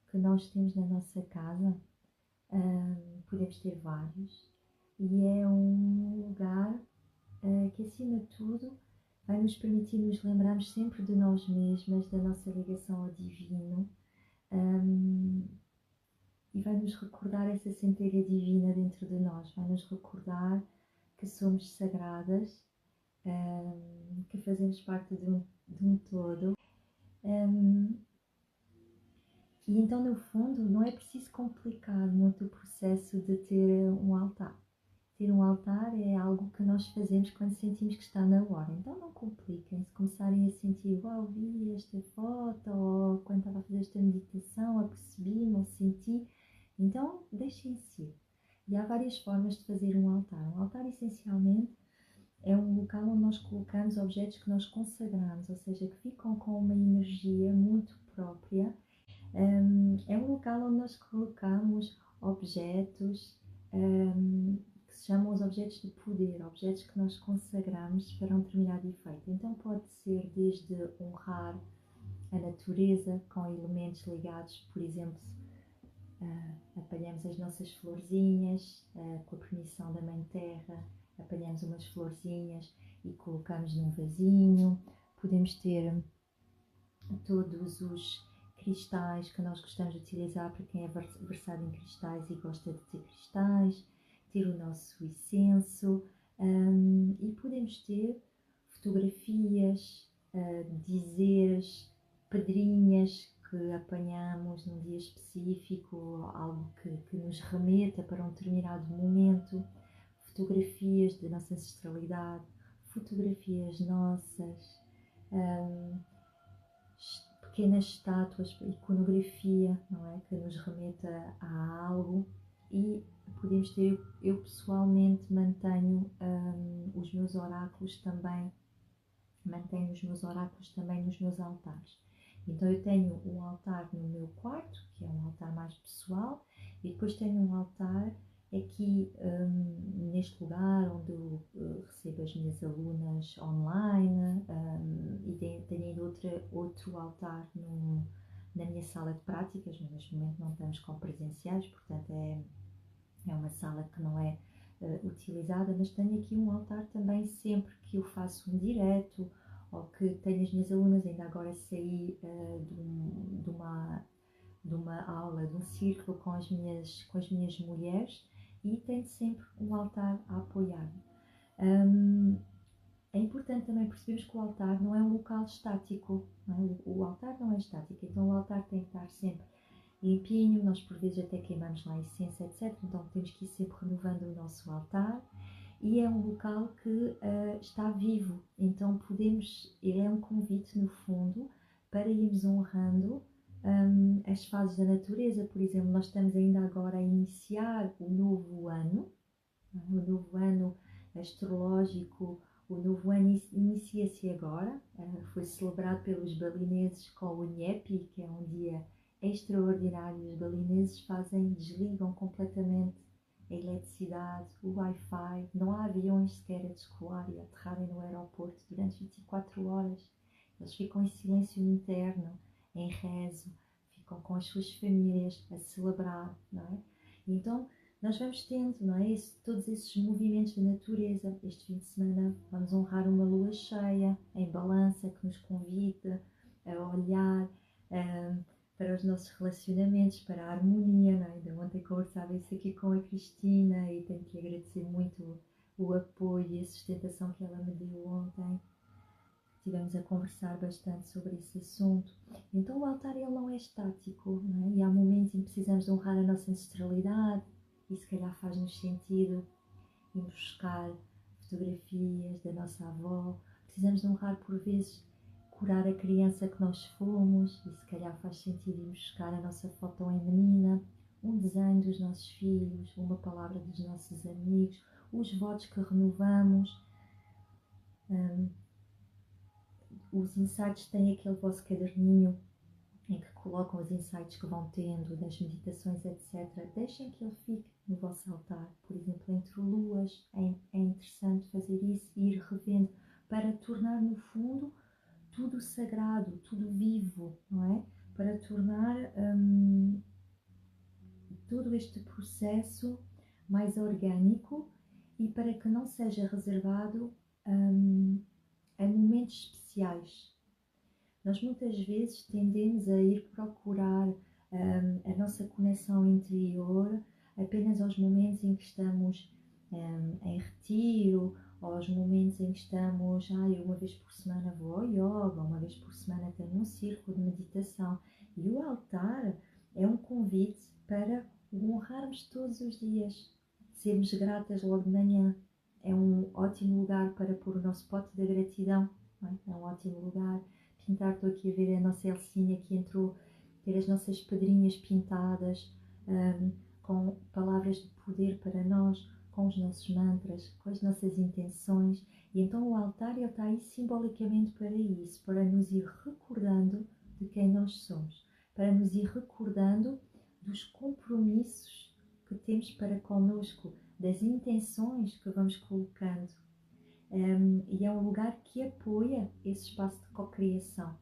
que nós temos na nossa casa. Podemos ter vários, e é um lugar que, acima de tudo, vai nos permitir nos lembrarmos sempre de nós mesmas, da nossa ligação ao divino, e vai nos recordar essa centelha divina dentro de nós, vai nos recordar que somos sagradas, que fazemos parte de um todo. E então, no fundo, não é preciso complicar muito o processo de ter um altar. Ter um altar é algo que nós fazemos quando sentimos que está na hora. Então não compliquem. Se começarem a sentir, uau, vi esta foto, ou quando estava a fazer esta meditação, apercebi-me ou senti, então deixem-se ir. E há várias formas de fazer um altar. Um altar, essencialmente, é um local onde nós colocamos objetos que nós consagramos, ou seja, que ficam com uma energia muito própria. É um local onde nós colocamos objetos que se chamam os objetos de poder, objetos que nós consagramos para um determinado efeito. Então pode ser desde honrar a natureza com elementos ligados, por exemplo, apanhamos as nossas florzinhas, com a permissão da Mãe Terra, apanhamos umas florzinhas e colocamos num vasinho. Podemos ter todos os cristais que nós gostamos de utilizar, para quem é versado em cristais e gosta de ter cristais, ter o nosso incenso, e podemos ter fotografias, dizeres, pedrinhas que apanhamos num dia específico, algo que nos remeta para um determinado momento, fotografias da nossa ancestralidade, fotografias nossas, pequenas estátuas, iconografia, não é? Que nos remeta a algo. E podemos ter, eu pessoalmente mantenho os meus oráculos também, nos meus altares. Então eu tenho um altar no meu quarto, que é um altar mais pessoal, e depois tenho um altar aqui neste lugar onde eu recebo as minhas alunas online, e tenho ainda outro altar na minha sala de práticas, mas neste momento não estamos com presenciais, portanto é uma sala que não é utilizada, mas tenho aqui um altar também sempre que eu faço um direto, ou que tenho as minhas alunas. Ainda agora saí de uma aula, de um círculo com as minhas mulheres, e tenho sempre um altar a apoiar-me. É importante também percebermos que o altar não é um local estático, não é? O altar não é estático, então o altar tem que estar sempre limpinho. Nós por vezes até queimamos lá incenso, etc. Então temos que ir sempre renovando o nosso altar, e é um local que está vivo, então é um convite no fundo para irmos honrando as fases da natureza. Por exemplo, nós estamos ainda agora a iniciar o novo ano astrológico. O novo ano inicia-se agora, foi celebrado pelos balineses com o Nyepi, que é um dia extraordinário. Os balineses desligam completamente a eletricidade, o Wi-Fi, não há aviões sequer a descolar e a aterrarem no aeroporto durante 24 horas. Eles ficam em silêncio interno, em rezo, ficam com as suas famílias a celebrar, não é? Então nós vamos tendo, não é? Todos esses movimentos da natureza. Este fim de semana vamos honrar uma lua cheia em balança, que nos convida a olhar para os nossos relacionamentos, para a harmonia, não é? Ainda ontem conversava isso aqui com a Cristina, e tenho que agradecer muito o apoio e a sustentação que ela me deu ontem. Estivemos a conversar bastante sobre esse assunto. Então o altar, ele não é estático, não é? E há momentos em que precisamos honrar a nossa ancestralidade, e se calhar faz-nos sentido ir buscar fotografias da nossa avó. Precisamos de honrar, por vezes, curar a criança que nós fomos, e se calhar faz sentido ir buscar a nossa foto em menina, um desenho dos nossos filhos, uma palavra dos nossos amigos, os votos que renovamos. Os insights têm aquele vosso caderninho em que colocam os insights que vão tendo, das meditações, etc. Deixem que ele fique no vosso altar. Por exemplo, entre luas, é interessante fazer isso e ir revendo, para tornar no fundo tudo sagrado, tudo vivo, não é? para tornar todo este processo mais orgânico e para que não seja reservado em momentos especiais. Nós muitas vezes tendemos a ir procurar a nossa conexão interior apenas aos momentos em que estamos em retiro, ou aos momentos em que estamos, eu uma vez por semana vou ao yoga, uma vez por semana tenho um círculo de meditação. E o altar é um convite para o honrarmos todos os dias, sermos gratas logo de manhã. É um ótimo lugar para pôr o nosso pote da gratidão, não é? É um ótimo lugar. Pintar, estou aqui a ver a nossa Elcinha que entrou, ter as nossas pedrinhas pintadas, com palavras de poder para nós, com os nossos mantras, com as nossas intenções. E então o altar ele está aí simbolicamente para isso, para nos ir recordando de quem nós somos, para nos ir recordando dos compromissos que temos para connosco, das intenções que vamos colocando. E é um lugar que apoia esse espaço de cocriação.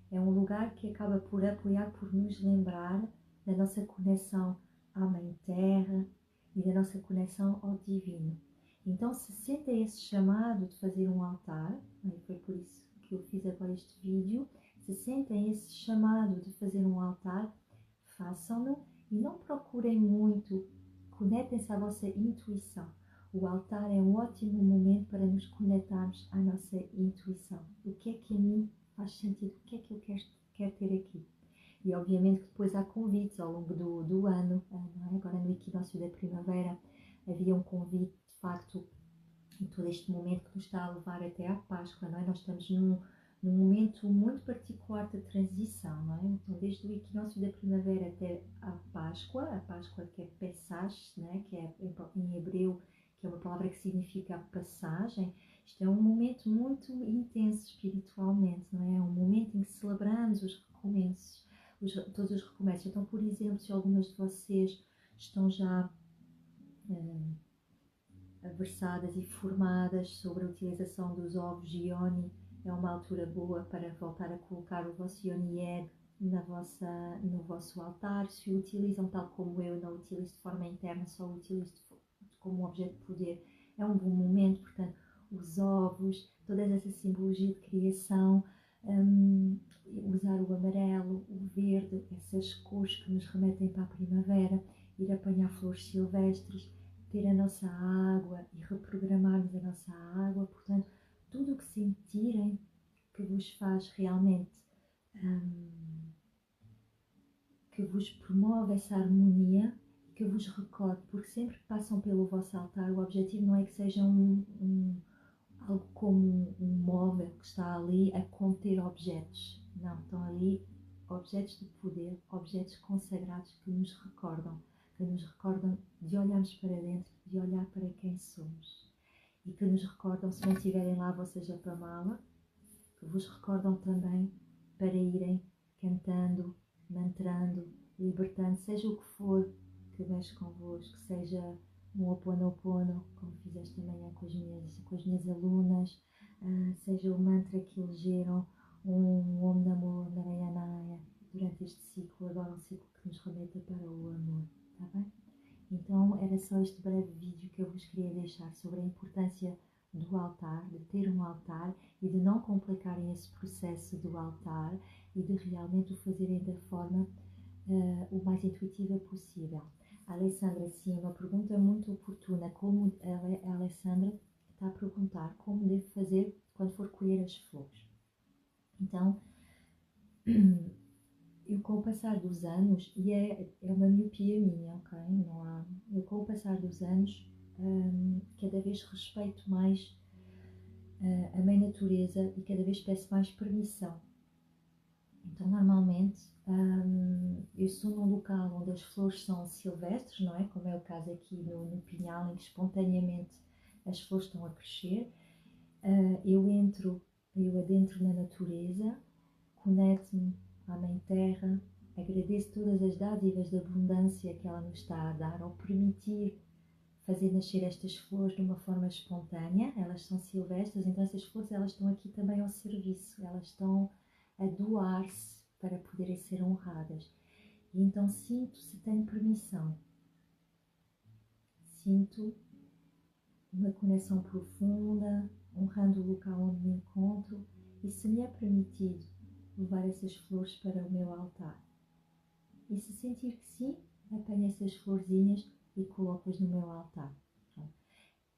É um lugar que acaba por apoiar, por nos lembrar da nossa conexão à Mãe Terra e da nossa conexão ao Divino. Então, se sentem esse chamado de fazer um altar, e foi por isso que eu fiz agora este vídeo, se sentem esse chamado de fazer um altar, façam-no e não procurem muito, conectem-se à vossa intuição. O altar é um ótimo momento para nos conectarmos à nossa intuição. O que é que a mim faz sentido? O que é que eu quero ter aqui? E obviamente que depois há convites ao longo do ano, não é? Agora no equinócio da primavera havia um convite, de facto, em todo este momento que nos está a levar até à Páscoa, não é? Nós estamos num momento muito particular de transição, não é? Então, desde o equinócio da primavera até a Páscoa que é Pesach, né? Que é em hebreu, que é uma palavra que significa passagem. Isto é um momento muito intenso espiritualmente, não é? É um momento em que celebramos os recomeços, todos os recomeços. Então, por exemplo, se algumas de vocês estão já versadas e formadas sobre a utilização dos ovos Yoni, é uma altura boa para voltar a colocar o vosso Yoni Egg no vosso altar. Se o utilizam tal como eu, não utilizo de forma interna, só o utilizo como um objeto de poder, é um bom momento. Portanto, os ovos, toda essa simbologia de criação, usar o amarelo, o verde, essas cores que nos remetem para a primavera, ir apanhar flores silvestres, ter a nossa água e reprogramarmos a nossa água. Portanto, tudo o que sentirem que vos faz realmente, que vos promove essa harmonia, que vos recorde, porque sempre que passam pelo vosso altar, o objetivo não é que seja algo como um móvel que está ali a conter objetos. Não, estão ali objetos de poder, objetos consagrados que nos recordam de olharmos para dentro, de olhar para quem somos. E que nos recordam, se não tiverem lá a vossa japamala, que vos recordam também para irem cantando, mantrando, libertando, seja o que for que mexe convosco, seja um Ho'oponopono, como fiz esta manhã com as minhas alunas, seja o mantra que elegeram, um Om Namo Narayanaya, durante este ciclo, agora um ciclo que nos remeta para o amor, está bem? Então era só este breve vídeo que eu vos queria deixar sobre a importância do altar, de ter um altar e de não complicarem esse processo do altar e de realmente o fazerem da forma o mais intuitiva possível. A Alessandra, sim, uma pergunta muito oportuna. Como a Alessandra está a perguntar como devo fazer quando for colher as flores. Então, eu com o passar dos anos, e é uma miopia minha, ok? Eu com o passar dos anos, cada vez respeito mais a mãe natureza e cada vez peço mais permissão. Então, normalmente, eu estou num local onde as flores são silvestres, não é? Como é o caso aqui no Pinhal, em que espontaneamente as flores estão a crescer. Eu adentro na natureza, conecto-me à Mãe Terra, agradeço todas as dádivas de abundância que ela nos está a dar, ao permitir fazer nascer estas flores de uma forma espontânea. Elas são silvestres, então essas flores elas estão aqui também ao serviço, elas estão a doar-se para poderem ser honradas. E então sinto se tenho permissão. Sinto uma conexão profunda, honrando o local onde me encontro e se me é permitido levar essas flores para o meu altar. E se sentir que sim, apanho essas florzinhas e coloco-as no meu altar.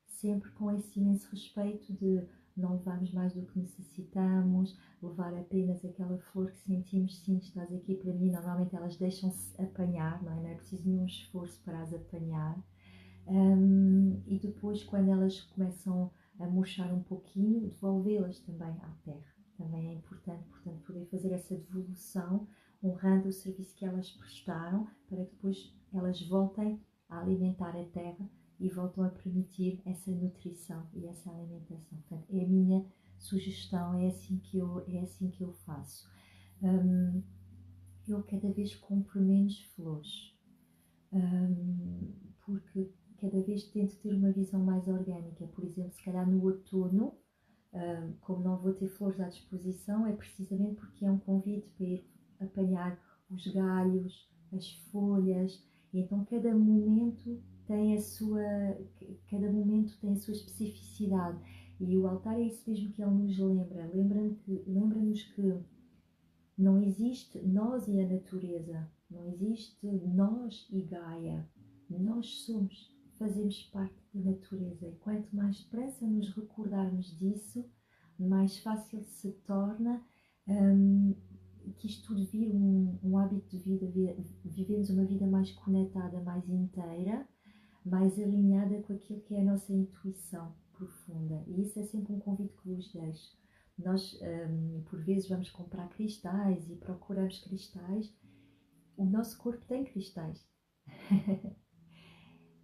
Sempre com esse imenso respeito de não levarmos mais do que necessitamos, levar apenas aquela flor que sentimos, sim, estás aqui para mim. Normalmente elas deixam-se apanhar, não é preciso nenhum esforço para as apanhar. E depois, quando elas começam a murchar um pouquinho, devolvê-las também à terra. Também é importante, portanto, poder fazer essa devolução, honrando o serviço que elas prestaram, para que depois elas voltem a alimentar a terra e voltam a permitir essa nutrição e essa alimentação. Portanto, é a minha sugestão, é assim que eu faço. Eu cada vez compro menos flores, porque cada vez tento ter uma visão mais orgânica. Por exemplo, se calhar no outono, como não vou ter flores à disposição, é precisamente porque é um convite para ir apanhar os galhos, as folhas, e então cada momento tem a sua especificidade. E o altar é isso mesmo que ele nos lembra. Lembra-nos que não existe nós e a natureza, não existe nós e Gaia. Nós fazemos parte da natureza, e quanto mais depressa nos recordarmos disso, mais fácil se torna que isto tudo vire um hábito de vida, vivemos uma vida mais conectada, mais inteira, mais alinhada com aquilo que é a nossa intuição profunda. E isso é sempre um convite que vos deixo. Nós, por vezes, vamos comprar cristais e procuramos cristais. O nosso corpo tem cristais.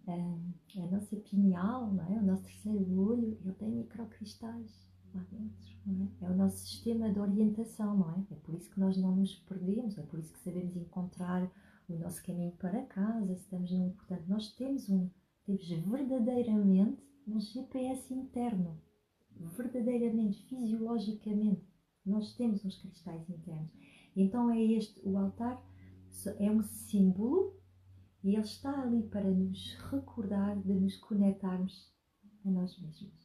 A nossa pineal, não é? O nosso terceiro olho, ele tem microcristais lá dentro, não é? É o nosso sistema de orientação, não é? É por isso que nós não nos perdemos, é por isso que sabemos encontrar o nosso caminho para casa, estamos num... Portanto, nós temos verdadeiramente um GPS interno, verdadeiramente, fisiologicamente, nós temos uns cristais internos. Então o altar é um símbolo e ele está ali para nos recordar de nos conectarmos a nós mesmos.